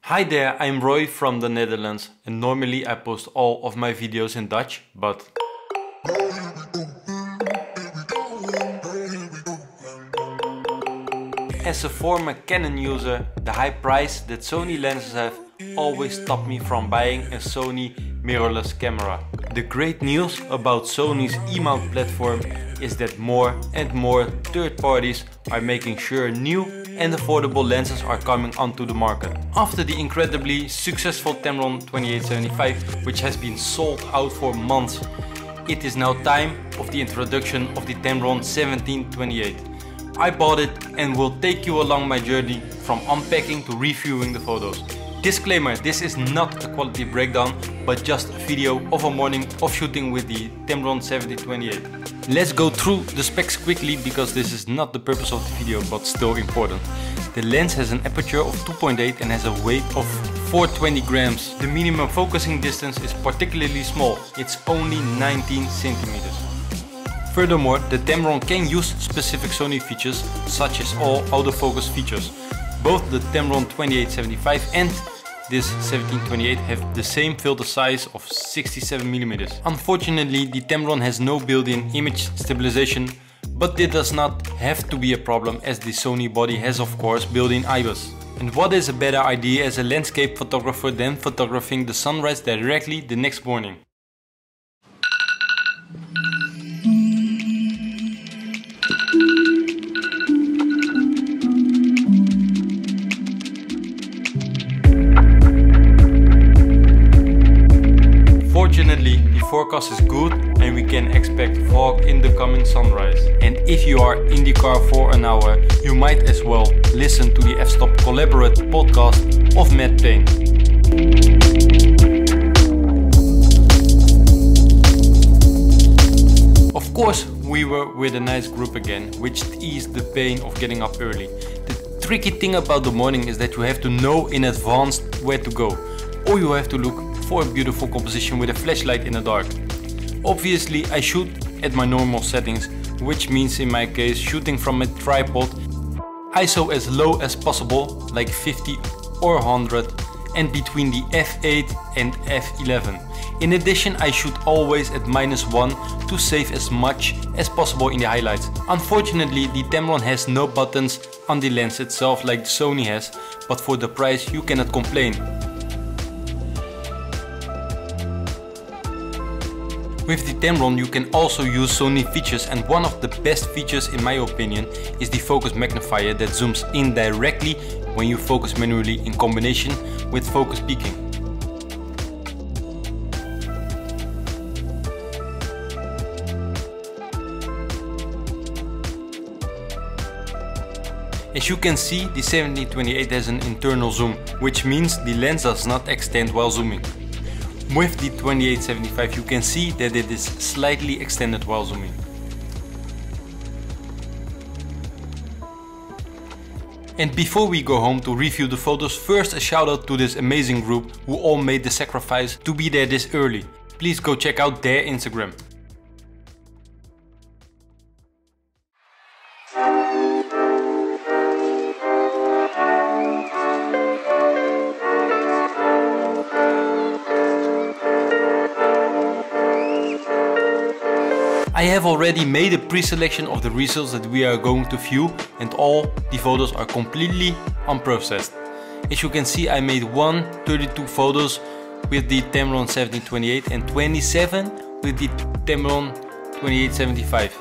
Hi there, I'm Roy from the Netherlands and normally I post all of my videos in Dutch, but as a former Canon user, the high price that Sony lenses have always stopped me from buying a Sony mirrorless camera. The great news about Sony's E-mount platform is that more and more third parties are making sure new and affordable lenses are coming onto the market. After the incredibly successful Tamron 2875, which has been sold out for months, it is now time of the introduction of the Tamron 1728. I bought it and will take you along my journey from unpacking to reviewing the photos. Disclaimer, this is not a quality breakdown, but just a video of a morning of shooting with the Tamron 1728. Let's go through the specs quickly because this is not the purpose of the video, but still important. The lens has an aperture of 2.8 and has a weight of 420 grams. The minimum focusing distance is particularly small, it's only 19 centimeters. Furthermore, the Tamron can use specific Sony features such as all autofocus features. Both the Tamron 2875 and this 1728 have the same filter size of 67mm. Unfortunately, the Tamron has no built-in image stabilization, but this does not have to be a problem as the Sony body has of course built-in IBIS. And what is a better idea as a landscape photographer than photographing the sunrise directly the next morning? Fortunately, the forecast is good and we can expect fog in the coming sunrise. And if you are in the car for an hour, you might as well listen to the F-Stop Collaborate podcast of MIJN. Of course, we were with a nice group again, which eased the pain of getting up early. The tricky thing about the morning is that you have to know in advance where to go, or you have to look for a beautiful composition with a flashlight in the dark. Obviously I shoot at my normal settings, which means in my case shooting from a tripod, ISO as low as possible, like 50 or 100, and between the f8 and f11. In addition, I shoot always at -1 to save as much as possible in the highlights. Unfortunately, the Tamron has no buttons on the lens itself like the Sony has, but for the price you cannot complain. With the Tamron you can also use Sony features, and one of the best features in my opinion is the focus magnifier that zooms in directly when you focus manually in combination with focus peaking. As you can see, the 1728 has an internal zoom, which means the lens does not extend while zooming. With the 2875 you can see that it is slightly extended while zooming. And before we go home to review the photos, first a shout out to this amazing group who all made the sacrifice to be there this early. Please go check out their Instagram. I have already made a pre-selection of the results that we are going to view, and all the photos are completely unprocessed. As you can see, I made 132 photos with the Tamron 1728 and 27 with the Tamron 2875.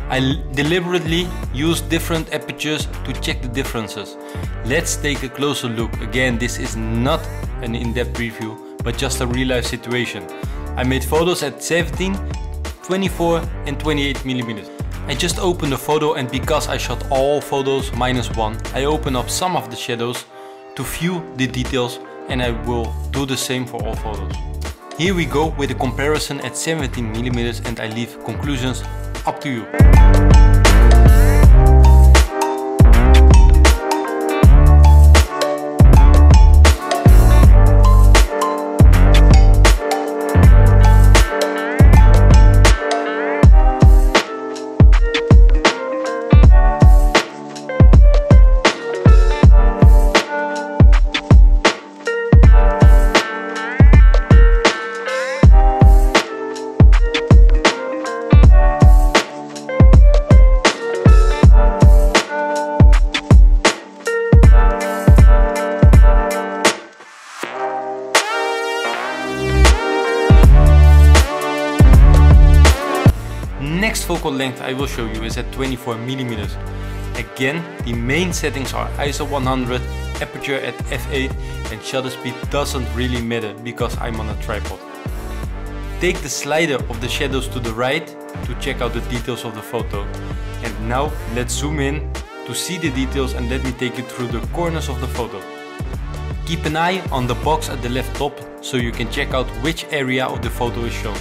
I deliberately used different apertures to check the differences. Let's take a closer look. Again, this is not an in-depth review, but just a real-life situation. I made photos at 17, 24 and 28mm. I just opened the photo, and because I shot all photos -1, I open up some of the shadows to view the details, and I will do the same for all photos. Here we go with a comparison at 17mm, and I leave conclusions up to you. highest focal length I will show you is at 24mm. Again, the main settings are ISO 100, aperture at f8 and shutter speed doesn't really matter because I'm on a tripod. Take the slider of the shadows to the right to check out the details of the photo. And now let's zoom in to see the details and let me take you through the corners of the photo. Keep an eye on the box at the left top so you can check out which area of the photo is shown.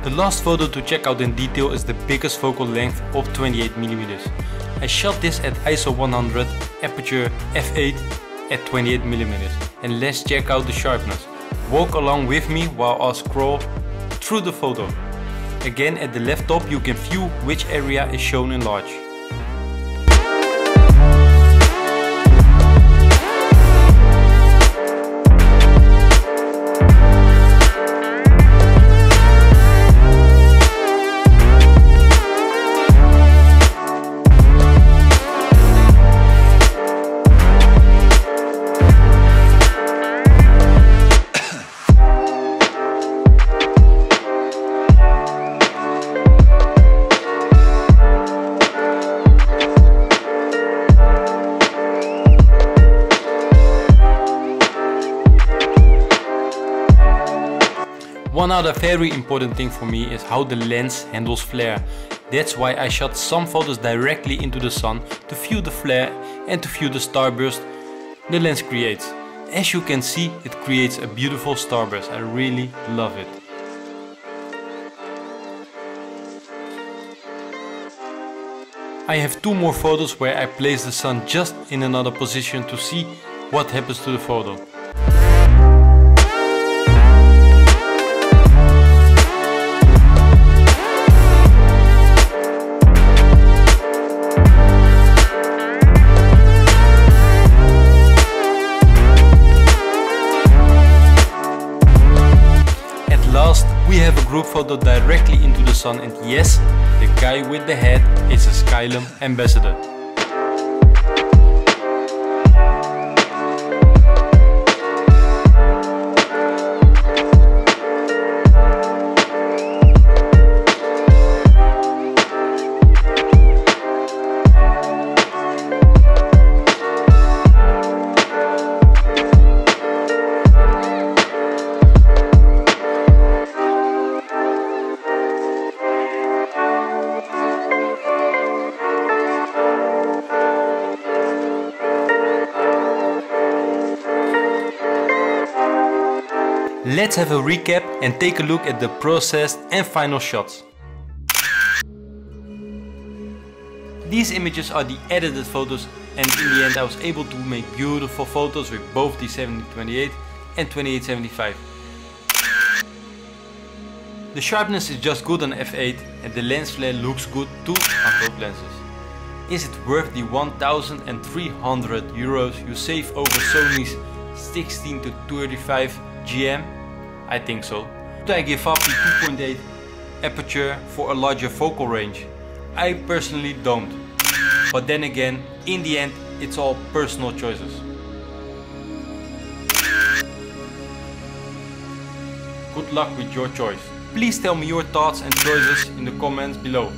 The last photo to check out in detail is the biggest focal length of 28mm. I shot this at ISO 100, aperture f8 at 28mm. And let's check out the sharpness. Walk along with me while I scroll through the photo. Again, at the left top you can view which area is shown in large. One other very important thing for me is how the lens handles flare. That's why I shot some photos directly into the sun to view the flare and to view the starburst the lens creates. As you can see, it creates a beautiful starburst. I really love it. I have two more photos where I place the sun just in another position to see what happens to the photo. We have a group photo directly into the sun, and yes, the guy with the hat is a Skylum ambassador. Let's have a recap and take a look at the processed and final shots. These images are the edited photos, and in the end I was able to make beautiful photos with both the 70-28 and 28-75. The sharpness is just good on f8 and the lens flare looks good too on both lenses. Is it worth the 1,300 euros you save over Sony's 16-35 GM? I think so. Would I give up the 2.8 aperture for a larger focal range? I personally don't. But then again, in the end, it's all personal choices. Good luck with your choice. Please tell me your thoughts and choices in the comments below.